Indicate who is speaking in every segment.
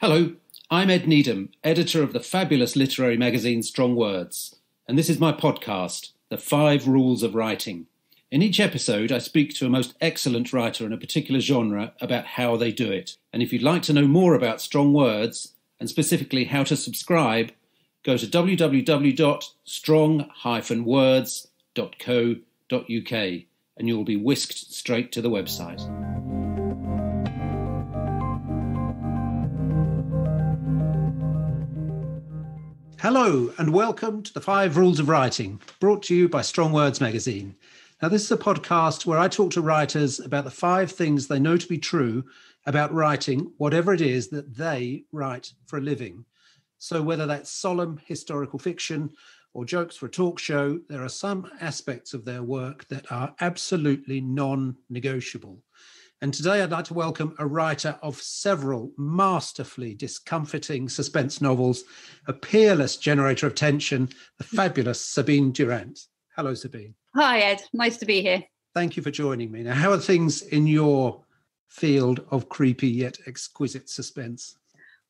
Speaker 1: Hello, I'm Ed Needham, editor of the fabulous literary magazine Strong Words, and this is my podcast, The 5 Rules of Writing. In each episode, I speak to a most excellent writer in a particular genre about how they do it. And if you'd like to know more about Strong Words, and specifically how to subscribe, go to www.strong-words.co.uk and you'll be whisked straight to the website. Hello and welcome to the 5 Rules of Writing, brought to you by Strong Words magazine. Now, this is a podcast where I talk to writers about the 5 things they know to be true about writing, whatever it is that they write for a living. So whether that's solemn historical fiction or jokes for a talk show, there are some aspects of their work that are absolutely non-negotiable. And today I'd like to welcome a writer of several masterfully discomforting suspense novels, a peerless generator of tension, the fabulous Sabine Durrant. Hello, Sabine.
Speaker 2: Hi, Ed. Nice to be here.
Speaker 1: Thank you for joining me. Now, how are things in your field of creepy yet exquisite suspense?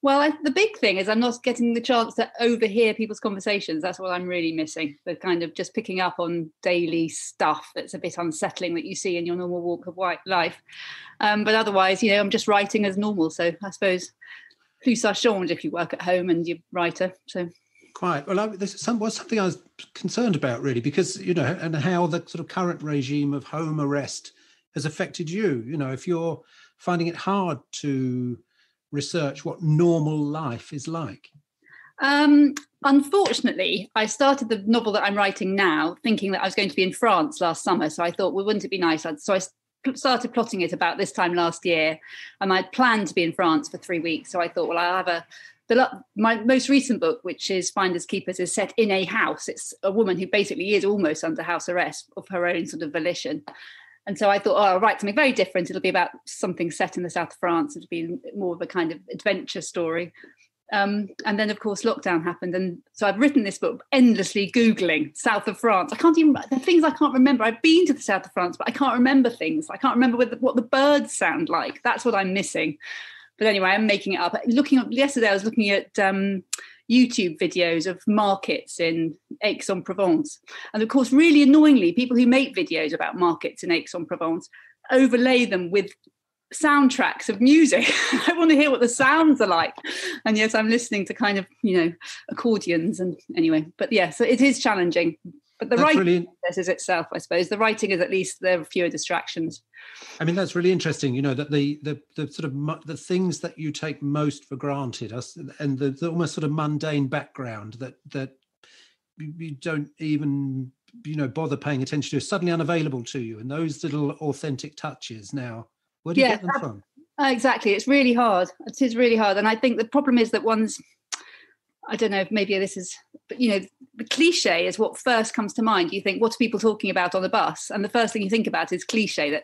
Speaker 2: Well, the big thing is I'm not getting the chance to overhear people's conversations. That's what I'm really missing. The kind of just picking up on daily stuff that's a bit unsettling that you see in your normal walk of life. But otherwise, I'm just writing as normal. So I suppose plus ça change if you work at home and you're a writer. So
Speaker 1: quite. Well, this was something I was concerned about, really, because, and how the sort of current regime of home arrest has affected you. If you're finding it hard to research what normal life is like.
Speaker 2: Unfortunately, I started the novel that I'm writing now thinking that I was going to be in France last summer. So I thought, well, wouldn't it be nice? So I started plotting it about this time last year, and I'd planned to be in France for 3 weeks. So I thought, well, I'll have my most recent book, which is Finders Keepers, is set in a house. It's a woman who basically is almost under house arrest of her own sort of volition. And so I thought, I'll write something very different. It'll be about something set in the south of France. It'll be more of a kind of adventure story. And then, of course, lockdown happened. And so I've written this book endlessly Googling south of France. The things I can't remember. I've been to the south of France, but I can't remember things. I can't remember what the birds sound like. That's what I'm missing. But anyway, I'm making it up. Yesterday, I was looking at YouTube videos of markets in Aix-en-Provence. And of course, really annoyingly, people who make videos about markets in Aix-en-Provence overlay them with soundtracks of music. I want to hear what the sounds are like. And yes, I'm listening to kind of, accordions and anyway. But yeah, so it is challenging. But the writing is itself, I suppose. The writing is at least there are fewer distractions.
Speaker 1: I mean, that's really interesting, that the sort of the things that you take most for granted and the almost sort of mundane background that you don't even, bother paying attention to is suddenly unavailable to you. And those little authentic touches now, where do you get them from?
Speaker 2: Exactly. It's really hard. It is really hard. And I think the problem is that I don't know if maybe this is, but the cliche is what first comes to mind. You think, what are people talking about on the bus? And the first thing you think about is cliche.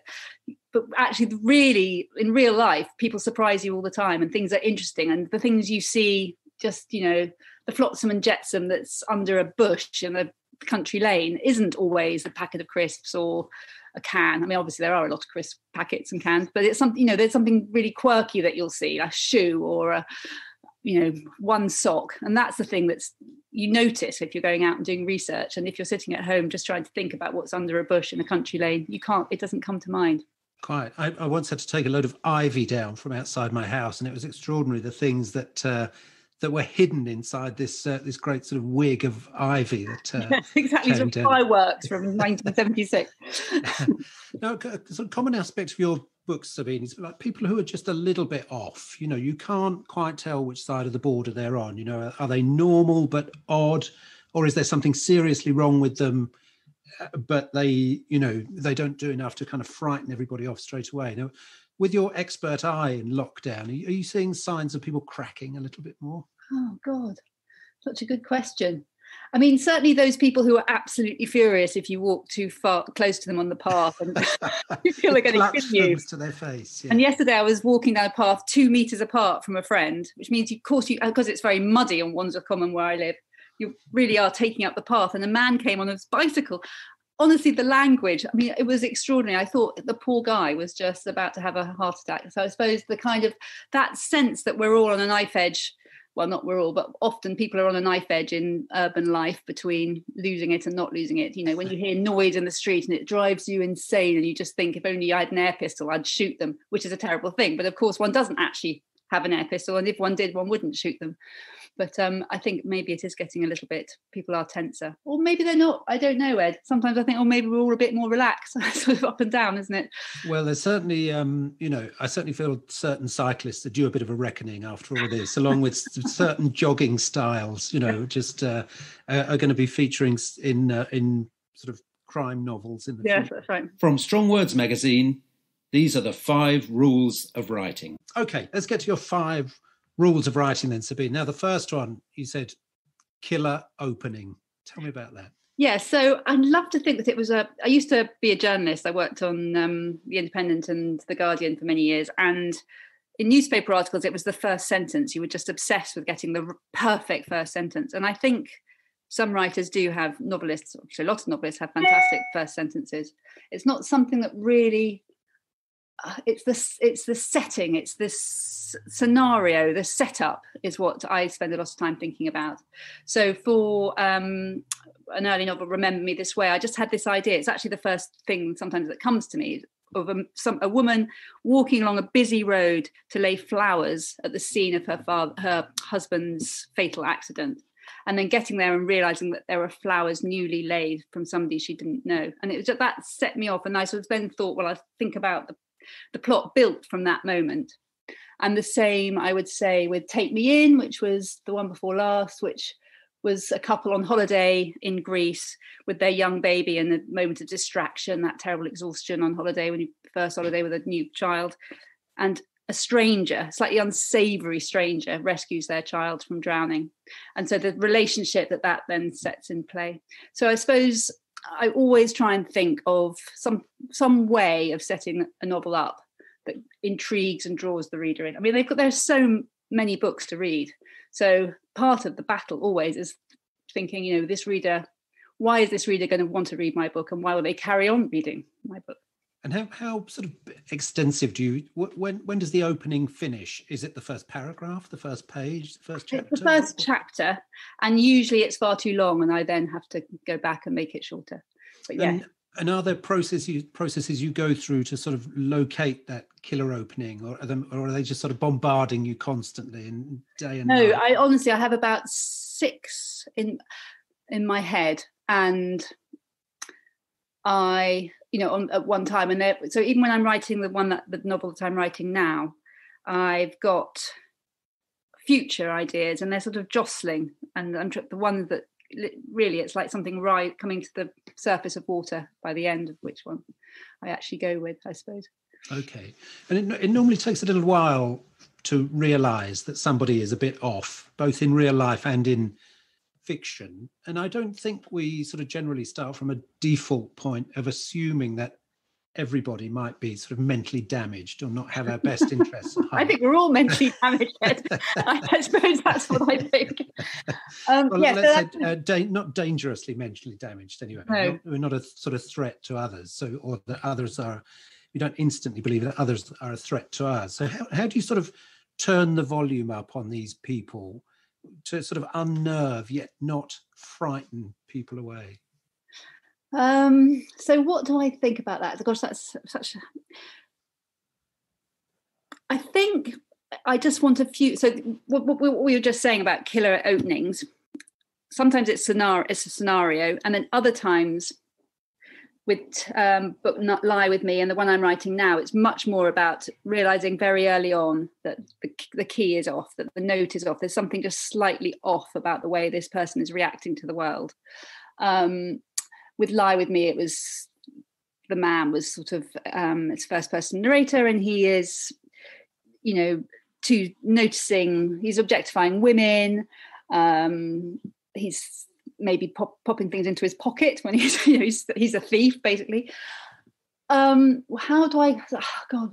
Speaker 2: But actually, really, in real life, people surprise you all the time, and things are interesting. And the things you see, just the flotsam and jetsam that's under a bush in a country lane isn't always a packet of crisps or a can. I mean, obviously there are a lot of crisp packets and cans, but it's something. There's something really quirky that you'll see, a shoe or a one sock. And that's the thing that's you notice if you're going out and doing research. And if you're sitting at home just trying to think about what's under a bush in a country lane, it doesn't come to mind.
Speaker 1: Quite. I once had to take a load of ivy down from outside my house, and it was extraordinary, the things that were hidden inside this great sort of wig of ivy that
Speaker 2: exactly, some fireworks from 1976.
Speaker 1: Now, a sort of common aspect of your books, Sabine, is like people who are just a little bit off. You can't quite tell which side of the border they're on. Are they normal but odd, or is there something seriously wrong with them? But they don't do enough to kind of frighten everybody off straight away. With your expert eye in lockdown, are you seeing signs of people cracking a little bit more?
Speaker 2: Oh, God, such a good question. I mean, certainly those people who are absolutely furious if you walk too close to them on the path and you feel they're going to kill you.
Speaker 1: To their face. Yeah.
Speaker 2: And yesterday I was walking down a path 2 meters apart from a friend, which means, of course, because it's very muddy on Wandsworth Common where I live, you really are taking up the path. And a man came on his bicycle. honestly, the language, I mean, it was extraordinary. I thought the poor guy was just about to have a heart attack. So I suppose the kind of that sense that we're all on a knife edge, well, not we're all, but often people are on a knife edge in urban life between losing it and not losing it. You know, when you hear noise in the street and it drives you insane and you just think, if only I had an air pistol, I'd shoot them, which is a terrible thing. But of course, one doesn't actually have an air pistol. And if one did, one wouldn't shoot them. But I think maybe it is getting a little bit, people are tenser. Or maybe they're not. I don't know, Ed. Sometimes I think, maybe we're all a bit more relaxed, sort of up and down, isn't it?
Speaker 1: Well, there's certainly, I certainly feel certain cyclists are due a bit of a reckoning after all of this, along with certain jogging styles, just are going to be featuring in sort of crime novels in the future.
Speaker 2: Yes, that's right.
Speaker 3: From Strong Words magazine, these are the 5 rules of writing.
Speaker 1: Okay, let's get to your 5 rules of writing then, Sabine. Now, the first one, you said killer opening. Tell me about that.
Speaker 2: Yeah, so I'd love to think that it was I used to be a journalist. I worked on The Independent and The Guardian for many years. And in newspaper articles, it was the first sentence. You were just obsessed with getting the perfect first sentence. And I think some writers do have, novelists, actually a lot of novelists have fantastic first sentences. It's not something that really... it's the setting, it's this scenario, the setup is what I spend a lot of time thinking about. So for an early novel, Remember Me This Way, I just had this idea. It's actually the first thing sometimes that comes to me, of a woman walking along a busy road to lay flowers at the scene of her husband's fatal accident, and then getting there and realising that there were flowers newly laid from somebody she didn't know. And it was just, that set me off, and I sort of then thought, well, I think about the plot built from that moment. And the same, I would say, with Take Me In, which was the one before last, which was a couple on holiday in Greece with their young baby, and the moment of distraction, that terrible exhaustion on holiday, when you first holiday with a new child, and a stranger, slightly unsavoury stranger, rescues their child from drowning. And so the relationship that then sets in play. So I suppose I always try and think of some way of setting a novel up that intrigues and draws the reader in. I mean, there's so many books to read. So part of the battle always is thinking, this reader, why is this reader going to want to read my book, and why will they carry on reading my book?
Speaker 1: And how sort of extensive when does the opening finish? Is it the first paragraph, the first page, the first chapter?
Speaker 2: It's the first chapter, and usually it's far too long, and I then have to go back and make it shorter. But yeah.
Speaker 1: And are there processes you go through to sort of locate that killer opening, or are they just sort of bombarding you constantly in day and night?
Speaker 2: No, I have about 6 in my head, and at one time, and so even when I'm writing the novel that I'm writing now, I've got future ideas, and they're sort of jostling, and I'm the ones that really, it's like something coming to the surface of water by the end of which one I actually go with, I suppose.
Speaker 1: Okay, and it normally takes a little while to realise that somebody is a bit off, both in real life and in fiction. And I don't think we sort of generally start from a default point of assuming that everybody might be sort of mentally damaged or not have our best interests at heart.
Speaker 2: I think we're all mentally damaged, Ed. I suppose that's what I think.
Speaker 1: Not dangerously mentally damaged anyway.
Speaker 2: No.
Speaker 1: We're not a sort of threat to others, or that others are, we don't instantly believe that others are a threat to us. So how do you sort of turn the volume up on these people to sort of unnerve yet not frighten people away?
Speaker 2: So what do I think about that? Gosh, that's such I think I just want a few. So what we were just saying about killer openings, sometimes it's a scenario, and then other times with But Not Lie With Me and the one I'm writing now, it's much more about realising very early on that the key is off, that the note is off. There's something just slightly off about the way this person is reacting to the world. With Lie With Me, it was the man was sort of it's first person narrator, and he is, noticing, he's objectifying women. He's maybe popping things into his pocket when he's a thief, basically. How do I? Oh God,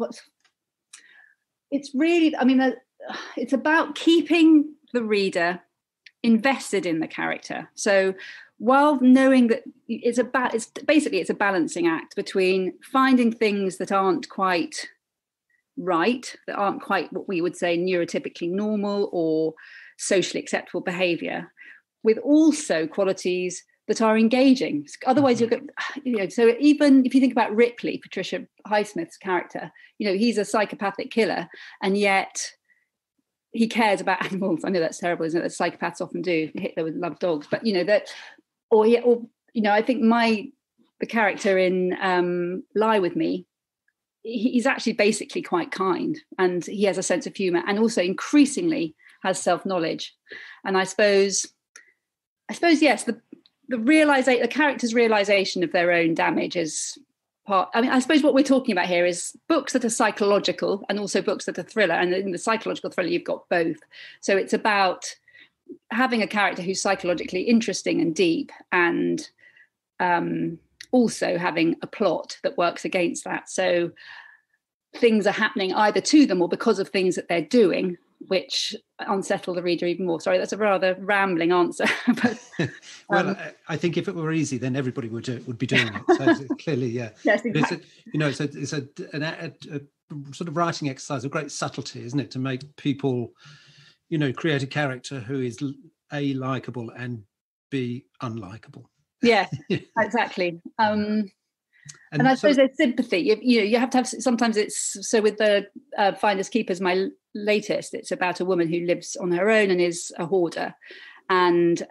Speaker 2: it's really. I mean, it's about keeping the reader invested in the character. So while knowing that it's a balancing act between finding things that aren't quite right, that aren't quite what we would say neurotypically normal or socially acceptable behavior, with also qualities that are engaging. Otherwise, so even if you think about Ripley, Patricia Highsmith's character, he's a psychopathic killer, and yet he cares about animals. I know that's terrible, isn't it? That psychopaths often do. Hitler would love dogs, but I think the character in Lie With Me, he's actually basically quite kind, and he has a sense of humor, and also increasingly has self-knowledge. And I suppose yes, the character's realization of their own damage is part. I mean, I suppose what we're talking about here is books that are psychological and also books that are thriller. And in the psychological thriller, you've got both. So it's about having a character who's psychologically interesting and deep, and also having a plot that works against that. So things are happening either to them or because of things that they're doing, which unsettle the reader even more. Sorry, that's a rather rambling answer. But,
Speaker 1: well, I think if it were easy, then everybody would be doing it. So clearly, yeah.
Speaker 2: Yes, exactly.
Speaker 1: It's a sort of writing exercise of great subtlety, isn't it, to make people, create a character who is A, likable, and B, unlikable.
Speaker 2: Yeah, exactly. And I suppose there's sympathy. You have to have. Sometimes it's so with the Finders Keepers, my latest. It's about a woman who lives on her own and is a hoarder, and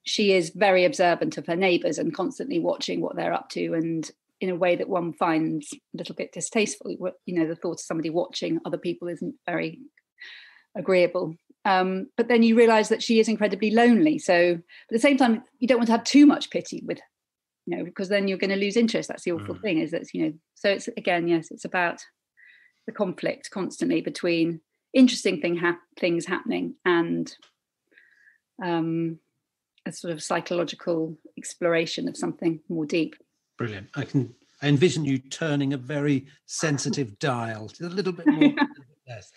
Speaker 2: she is very observant of her neighbours and constantly watching what they're up to, and in a way that one finds a little bit distasteful. The thought of somebody watching other people isn't very agreeable. But then you realise that she is incredibly lonely. So, at the same time, you don't want to have too much pity with. Because then you're going to lose interest. That's the awful thing, is that, so it's, again, yes, it's about the conflict constantly between interesting things happening and a sort of psychological exploration of something more deep.
Speaker 1: Brilliant. I envision you turning a very sensitive dial to a little bit more. Yes.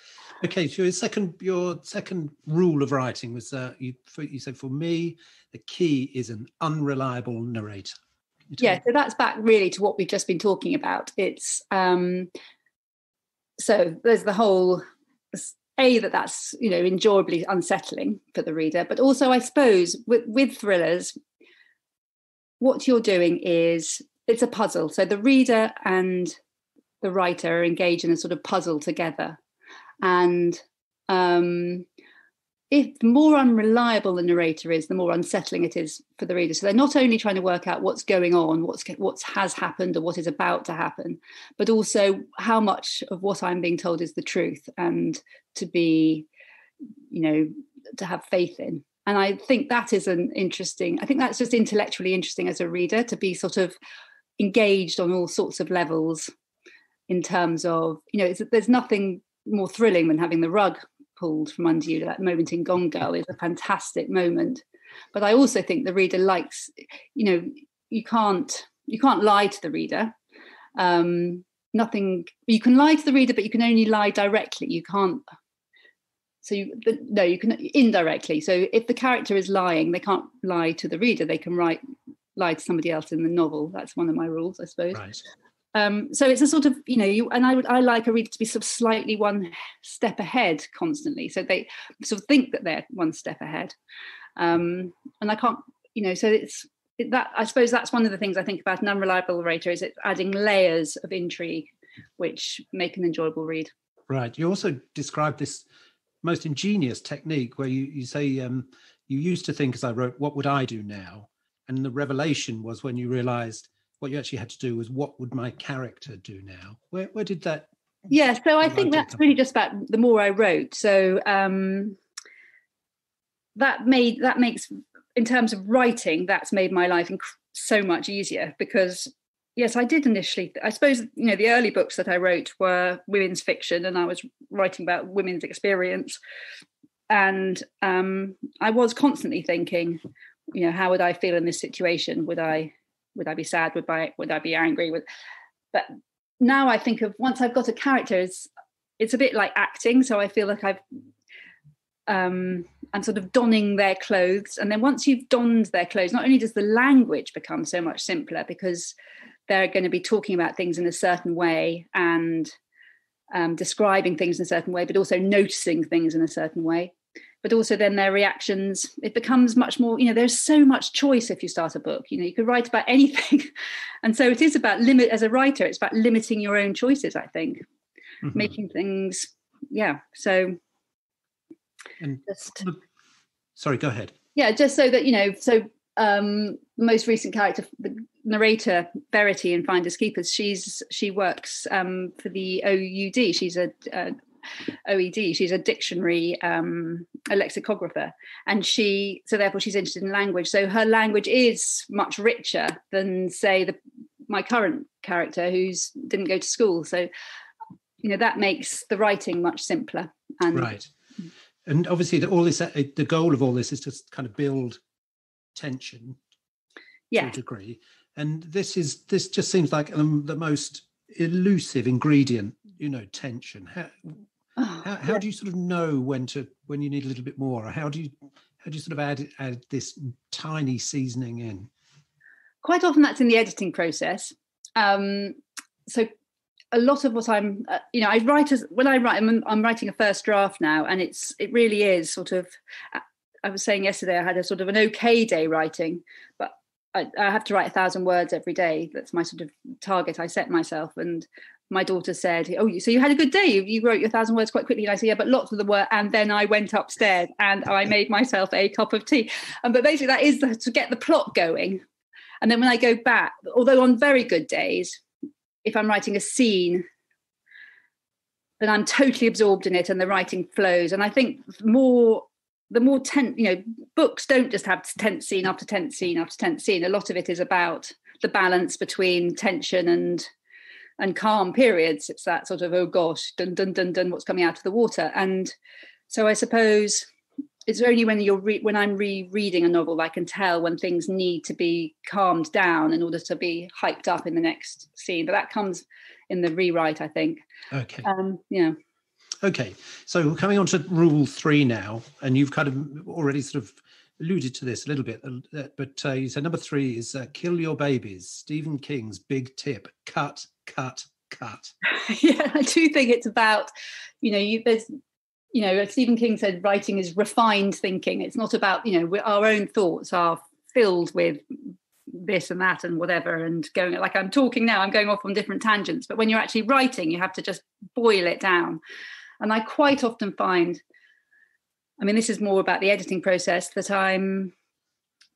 Speaker 1: Okay, so your second rule of writing was you said, for me, the key is an unreliable narrator.
Speaker 2: Yeah, so that's back really to what we've just been talking about. It's so there's the whole that's enjoyably unsettling for the reader, but also I suppose with thrillers, what you're doing is it's a puzzle. So the reader and the writer are engaged in a sort of puzzle together, and if the more unreliable the narrator is, the more unsettling it is for the reader. So they're not only trying to work out what's going on, what has happened or what is about to happen, but also how much of what I'm being told is the truth and to be, to have faith in. And I think that is I think that's just intellectually interesting as a reader, to be sort of engaged on all sorts of levels in terms of, there's nothing more thrilling than having the rug pulled from under you. That moment in Gone Girl is a fantastic moment, but I also think the reader likes, you can't lie to the reader. You can lie to the reader, but you can only lie directly. You can't. You can indirectly. So if the character is lying, they can't lie to the reader. They can lie to somebody else in the novel. That's one of my rules, I suppose.
Speaker 1: Right.
Speaker 2: So it's a sort of, I like a reader to be sort of slightly one step ahead constantly. So they sort of think that they're one step ahead. And I can't, so I suppose that's one of the things I think about an unreliable narrator, is it's adding layers of intrigue, which make an enjoyable read.
Speaker 1: Right. You also described this most ingenious technique where you say you used to think, as I wrote, what would I do now? And the revelation was when you realized what you actually had to do was, what would my character do now? Where did that?
Speaker 2: Yeah, so I think that's really just about the more I wrote. So that makes, in terms of writing, that's made my life so much easier, because yes, I did initially, I suppose, the early books that I wrote were women's fiction, and I was writing about women's experience, and I was constantly thinking, how would I feel in this situation? Would I be sad? Would I be angry? But now I think of, once I've got a character, it's a bit like acting. So I feel like and sort of donning their clothes. And then once you've donned their clothes, not only does the language become so much simpler because they're going to be talking about things in a certain way and describing things in a certain way, but also noticing things in a certain way. But also then their reactions, it becomes much more, there's so much choice if you start a book. You could write about anything. And so it is about as a writer, it's about limiting your own choices, I think. Mm-hmm. Making things, so
Speaker 1: and sorry, go ahead.
Speaker 2: Yeah, just so that the most recent character, the narrator Verity in Finders Keepers, she works for the OUD. She's a OED. She's a dictionary, a lexicographer, and therefore she's interested in language. So her language is much richer than, say, my current character who didn't go to school. So that makes the writing much simpler. And
Speaker 1: right. And obviously the goal of all this is to kind of build tension to a degree. And this just seems like the most elusive ingredient, tension. How do you sort of know when you need a little bit more? Or how do you sort of add this tiny seasoning in?
Speaker 2: Quite often that's in the editing process. So a lot of what I'm I'm writing a first draft now, and it really is sort of, I was saying yesterday I had a sort of an okay day writing, but I have to write 1,000 words every day. That's my sort of target I set myself. And my daughter said, "Oh, so you had a good day? You wrote your 1,000 words quite quickly." And I said, "Yeah, but lots of them were." And then I went upstairs and I made myself a cup of tea. But basically that is to get the plot going. And then when I go back, although on very good days, if I'm writing a scene, then I'm totally absorbed in it and the writing flows. And I think the more tense, books don't just have tense scene after tense scene after tense scene. A lot of it is about the balance between tension and calm periods. It's that sort of, oh gosh, dun dun dun dun, what's coming out of the water. And so I suppose it's only when when I'm rereading a novel I can tell when things need to be calmed down in order to be hyped up in the next scene. But that comes in the rewrite, I think.
Speaker 1: Okay.
Speaker 2: Okay,
Speaker 1: so we're coming on to rule 3 now, and you've kind of already sort of alluded to this a little bit, but you said number 3 is kill your babies. Stephen King's big tip: cut, cut, cut.
Speaker 2: Yeah, I do think it's about, Stephen King said writing is refined thinking. It's not about, our own thoughts are filled with this and that and whatever, and going, like I'm talking now, I'm going off on different tangents. But when you're actually writing, you have to just boil it down. And I quite often find, this is more about the editing process, that I'm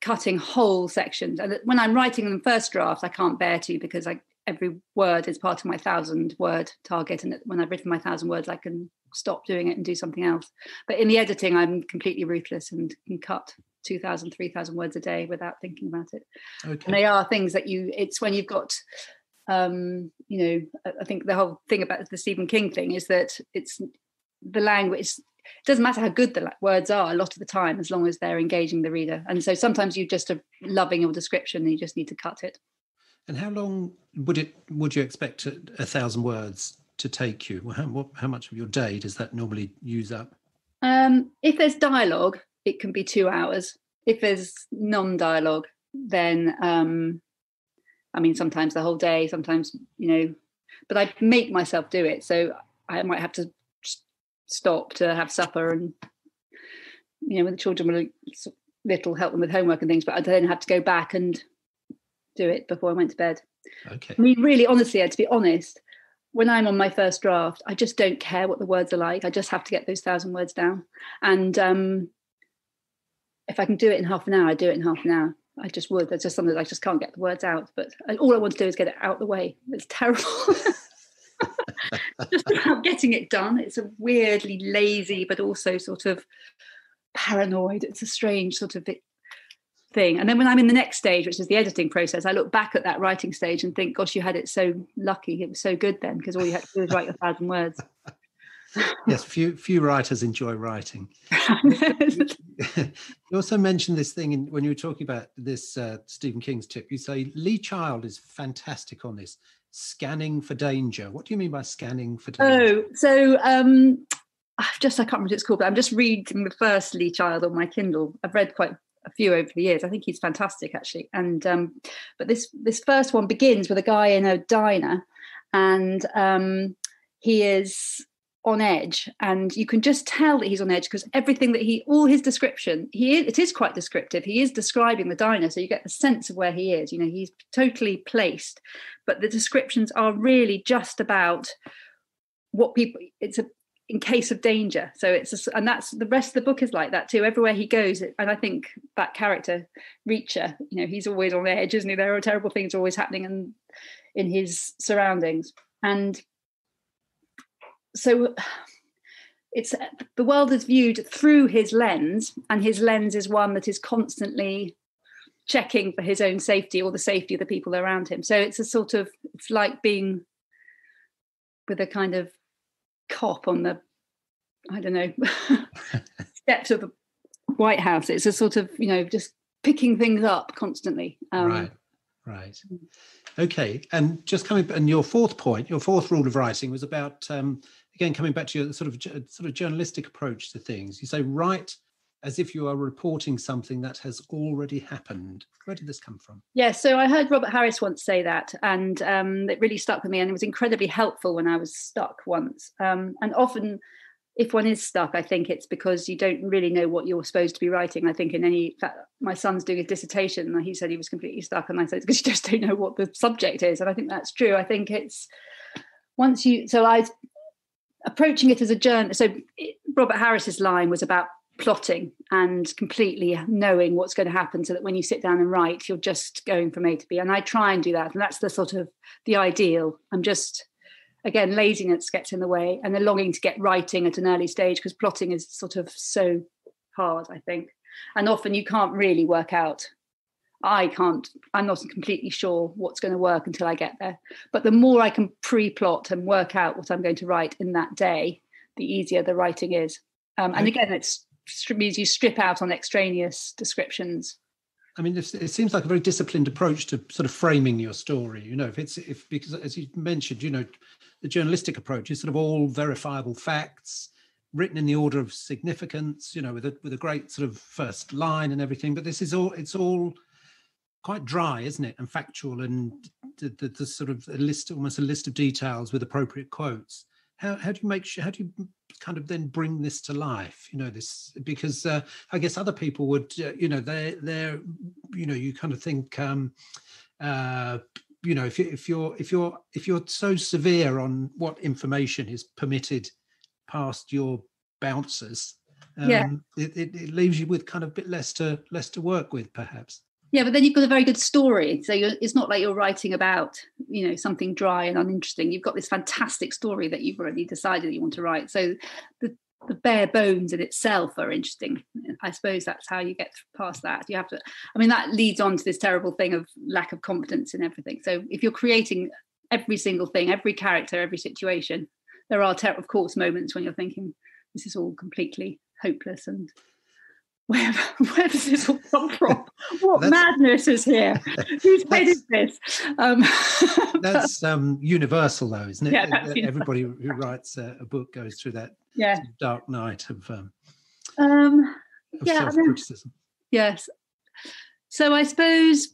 Speaker 2: cutting whole sections. And when I'm writing them first draft, I can't bear to, because every word is part of my 1,000 word target. And when I've written my 1,000 words, I can stop doing it and do something else. But in the editing, I'm completely ruthless and can cut 2,000, 3,000 words a day without thinking about it. Okay. And they are things that it's when you've got, I think the whole thing about the Stephen King thing is that it's the language. It doesn't matter how good the words are a lot of the time, as long as they're engaging the reader. And so sometimes you just are loving your description and you just need to cut it.
Speaker 1: And how long would you expect 1,000 words to take you? How much of your day does that normally use up?
Speaker 2: If there's dialogue, it can be 2 hours. If there's non-dialogue, then sometimes the whole day, sometimes, but I make myself do it. So I might have to stop to have supper, and, when the children were little, help them with homework and things, but I then have to go back and do it before I went to bed.
Speaker 1: Okay.
Speaker 2: Really, honestly, to be honest, when I'm on my first draft, I just don't care what the words are like. I just have to get those 1,000 words down. And if I can do it in half an hour, I do it in half an hour. I just would. There's just something I just can't get the words out. But all I want to do is get it out the way. It's terrible. Just about getting it done. It's a weirdly lazy, but also sort of paranoid. It's a strange sort of thing. And then when I'm in the next stage, which is the editing process, I look back at that writing stage and think, gosh, you had it so lucky. It was so good then, because all you had to do was write your 1,000 words.
Speaker 1: Yes, few writers enjoy writing. You also mentioned this thing when you were talking about this Stephen King's tip. You say Lee Child is fantastic on this, scanning for danger. What do you mean by scanning for danger?
Speaker 2: Oh, so I can't remember what it's called, but I'm just reading The Firstly Child on my Kindle. I've read quite a few over the years. I think he's fantastic, actually. And but this first one begins with a guy in a diner, and he is on edge, and you can just tell that he's on edge because everything that all his description, it is quite descriptive. He is describing the diner, so you get the sense of where he is. He's totally placed, but the descriptions are really just about what people. In case of danger. So and that's the rest of the book is like that too. Everywhere he goes, and I think that character, Reacher, he's always on edge, isn't he? There are terrible things always happening in his surroundings. And so the world is viewed through his lens, and his lens is one that is constantly checking for his own safety or the safety of the people around him. So it's like being with a kind of cop on the, I don't know, steps of the White House. It's a sort of, just picking things up constantly.
Speaker 1: Right. Okay. And just and your fourth rule of writing was about, again, coming back to your sort of journalistic approach to things. You say, write as if you are reporting something that has already happened. Where did this come from?
Speaker 2: Yeah, so I heard Robert Harris once say that, and it really stuck with me, and it was incredibly helpful when I was stuck once. And often, if one is stuck, I think it's because you don't really know what you're supposed to be writing. I think in fact, my son's doing a dissertation, and he said he was completely stuck, and I said, it's because you just don't know what the subject is. And I think that's true. I think it's I approaching it as a journal. So Robert Harris's line was about plotting and completely knowing what's going to happen, so that when you sit down and write, you're just going from A to B. And I try and do that, and that's the sort of the ideal. I'm just, again, laziness gets in the way, and the longing to get writing at an early stage, because plotting is sort of so hard, I think. And often you can't really work out. I'm not completely sure what's going to work until I get there. But the more I can pre-plot and work out what I'm going to write in that day, the easier the writing is. And again, it means you strip out on extraneous descriptions.
Speaker 1: I mean, it seems like a very disciplined approach to sort of framing your story. Because as you mentioned, the journalistic approach is sort of all verifiable facts, written in the order of significance, with a great sort of first line and everything. But it's all quite dry, isn't it, and factual, and the sort of almost a list of details with appropriate quotes. How do you kind of then bring this to life? This, because I guess other people would, they're you kind of think, if you're so severe on what information is permitted past your bouncers, it leaves you with kind of a bit less to work with, perhaps.
Speaker 2: Yeah, but then you've got a very good story. So it's not like you're writing about, something dry and uninteresting. You've got this fantastic story that you've already decided that you want to write. So the bare bones in itself are interesting. I suppose that's how you get past that. You have to, that leads on to this terrible thing of lack of confidence in everything. So if you're creating every single thing, every character, every situation, there are, of course, moments when you're thinking, this is all completely hopeless, and where does this all come from? What madness is here? Whose head is this?
Speaker 1: That's universal, though, isn't it?
Speaker 2: Yeah,
Speaker 1: everybody who writes a book goes through that dark night of self-criticism.
Speaker 2: Yes. So I suppose,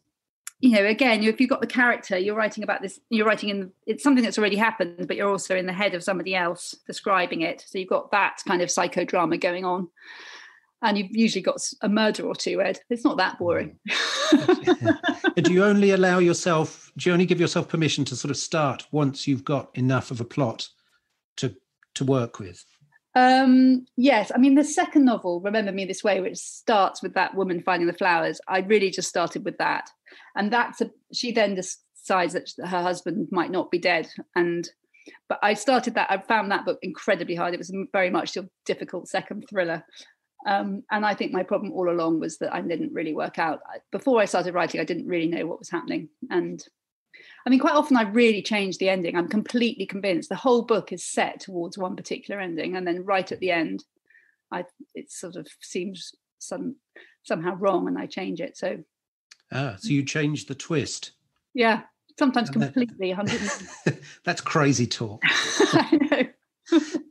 Speaker 2: again, if you've got the character, you're writing about this, it's something that's already happened, but you're also in the head of somebody else describing it. So you've got that kind of psychodrama going on. And you've usually got a murder or two, Ed. It's not that boring.
Speaker 1: Do you only give yourself permission to sort of start once you've got enough of a plot to work with?
Speaker 2: Yes. The second novel, Remember Me This Way, which starts with that woman finding the flowers, I really just started with that. And she then decides that her husband might not be dead. But I started that. I found that book incredibly hard. It was very much a difficult second thriller. And I think my problem all along was that I didn't really work out. Before I started writing, I didn't really know what was happening. And quite often I really changed the ending. I'm completely convinced the whole book is set towards one particular ending. And then right at the end, it sort of seems somehow wrong, and I change it. So
Speaker 1: you changed the twist.
Speaker 2: Yeah, sometimes completely. 100.
Speaker 1: That's crazy talk.
Speaker 2: I know.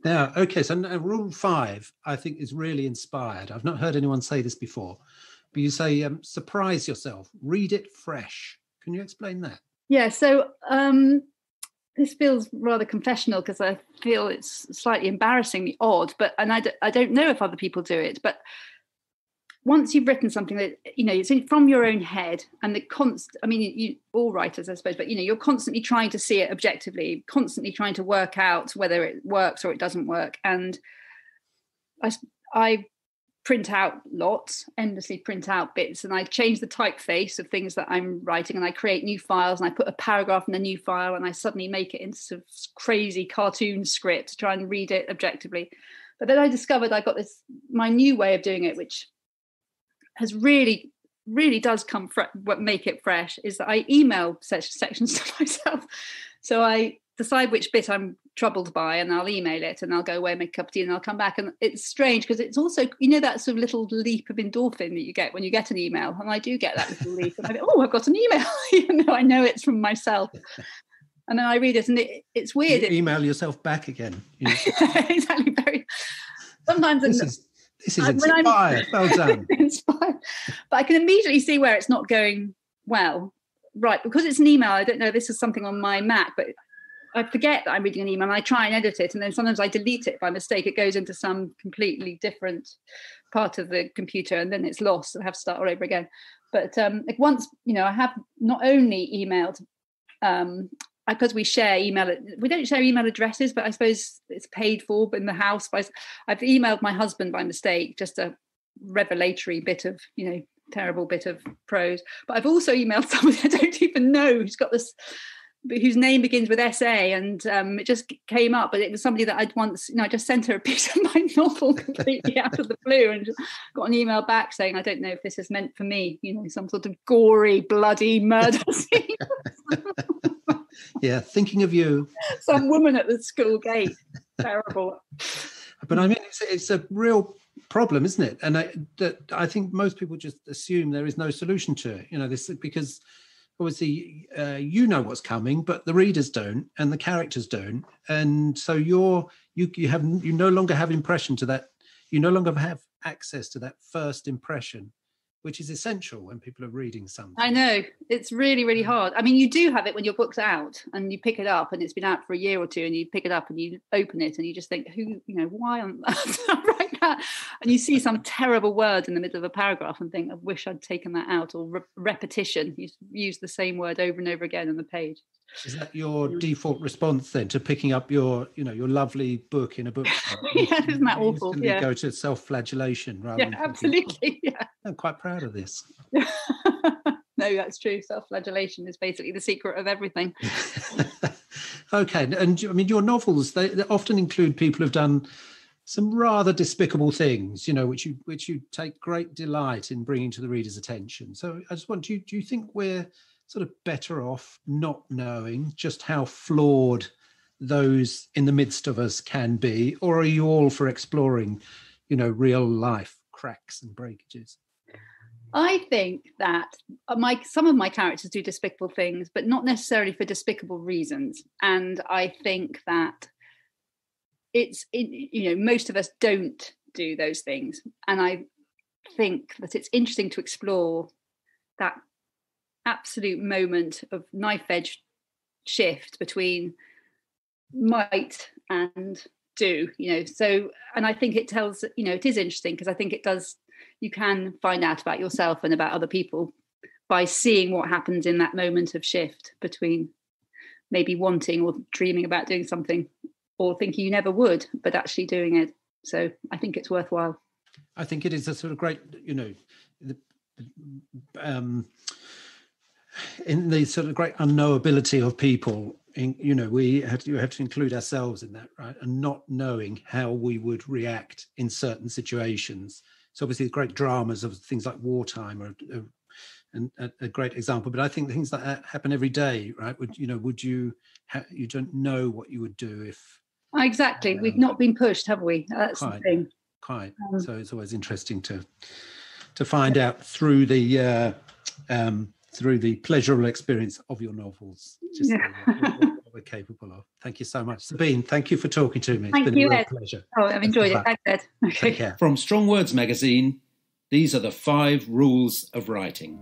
Speaker 1: Now, okay, so now rule 5, I think, is really inspired. I've not heard anyone say this before, but you say surprise yourself, read it fresh. Can you explain that?
Speaker 2: Yeah, so this feels rather confessional because I feel it's slightly embarrassingly odd, and I don't know if other people do it, but once you've written something that, it's from your own head, and you all writers, I suppose, but, you're constantly trying to see it objectively, constantly trying to work out whether it works or it doesn't work. And I print out lots, endlessly print out bits, and I change the typeface of things that I'm writing, and I create new files, and I put a paragraph in a new file, and I suddenly make it into sort of crazy cartoon script to try and read it objectively. But then I discovered I got my new way of doing it, which has really does make it fresh, is that I email sections to myself. So I decide which bit I'm troubled by, and I'll email it, and I'll go away, make a cup of tea, and I'll come back. And it's strange because it's also, that sort of little leap of endorphin that you get when you get an email. And I do get that little leap, and I go, oh, I've got an email, even though I know it's from myself. And then I read it, and it's weird.
Speaker 1: You email yourself back again.
Speaker 2: Exactly. Sometimes
Speaker 1: This is inspired. Well done.
Speaker 2: Inspired. But I can immediately see where it's not going well. Right, because it's an email, I don't know, this is something on my Mac, but I forget that I'm reading an email, and I try and edit it, and then sometimes I delete it by mistake. It goes into some completely different part of the computer, and then it's lost, and I have to start all over again. But once, I have not only emailed, because we share email, we don't share email addresses, but I suppose it's paid for in the house. But I've emailed my husband by mistake, just a revelatory bit of, terrible bit of prose. But I've also emailed somebody I don't even know whose name begins with SA, and it just came up, but it was somebody that I'd once, I just sent her a piece of my novel completely out of the blue, and just got an email back saying, I don't know if this is meant for me, some sort of gory, bloody murder scene.
Speaker 1: Yeah, thinking of you.
Speaker 2: Some woman at the school gate. Terrible.
Speaker 1: But I mean, it's a real problem, isn't it? And I think most people just assume there is no solution to it. This because obviously you know what's coming, but the readers don't, and the characters don't, and so you no longer have impression to that. You no longer have access to that first impression, which is essential when people are reading something.
Speaker 2: I know, it's really, really hard. I mean, you do have it when your book's out and you pick it up and it's been out for a year or two, and you pick it up and you open it and you just think, why on earth did I write that? And you see some terrible word in the middle of a paragraph and think, I wish I'd taken that out. Or repetition, you use the same word over and over again on the page.
Speaker 1: Is that your default response then to picking up your lovely book in a bookshop?
Speaker 2: Yeah, isn't that awful?
Speaker 1: Yeah. Go to self-flagellation rather than
Speaker 2: absolutely. Yeah.
Speaker 1: I'm quite proud of this.
Speaker 2: No, that's true. Self-flagellation is basically the secret of everything.
Speaker 1: Okay, and I mean, your novels, they often include people who've done some rather despicable things, which you take great delight in bringing to the reader's attention. So I just do you think we're sort of better off not knowing just how flawed those in the midst of us can be, or are you all for exploring, real life cracks and breakages?
Speaker 2: I think that some of my characters do despicable things, but not necessarily for despicable reasons. And I think that most of us don't do those things. And I think that it's interesting to explore that absolute moment of knife edge shift between might and do, so, and I think it tells, it is interesting because I think it does, you can find out about yourself and about other people by seeing what happens in that moment of shift between maybe wanting or dreaming about doing something or thinking you never would, but actually doing it. So I think it's worthwhile.
Speaker 1: I think it is a sort of great, in the sort of great unknowability of people, you have to include ourselves in that, right? And not knowing how we would react in certain situations. So obviously the great dramas of things like wartime are a great example, but I think things like that happen every day, right? You don't know what you would do if...
Speaker 2: Exactly. We've not been pushed, have we? That's the thing.
Speaker 1: Quite. So it's always interesting to find out through the pleasurable experience of your novels, just what we're capable of. Thank you so much. Sabine, thank you for talking to me.
Speaker 2: Thank
Speaker 1: it's been
Speaker 2: you,
Speaker 1: a real
Speaker 2: Ed.
Speaker 1: pleasure.
Speaker 2: Oh, I've enjoyed it. Thanks, Ed. Okay.
Speaker 1: Take care.
Speaker 3: From Strong Words magazine, these are the 5 rules of writing.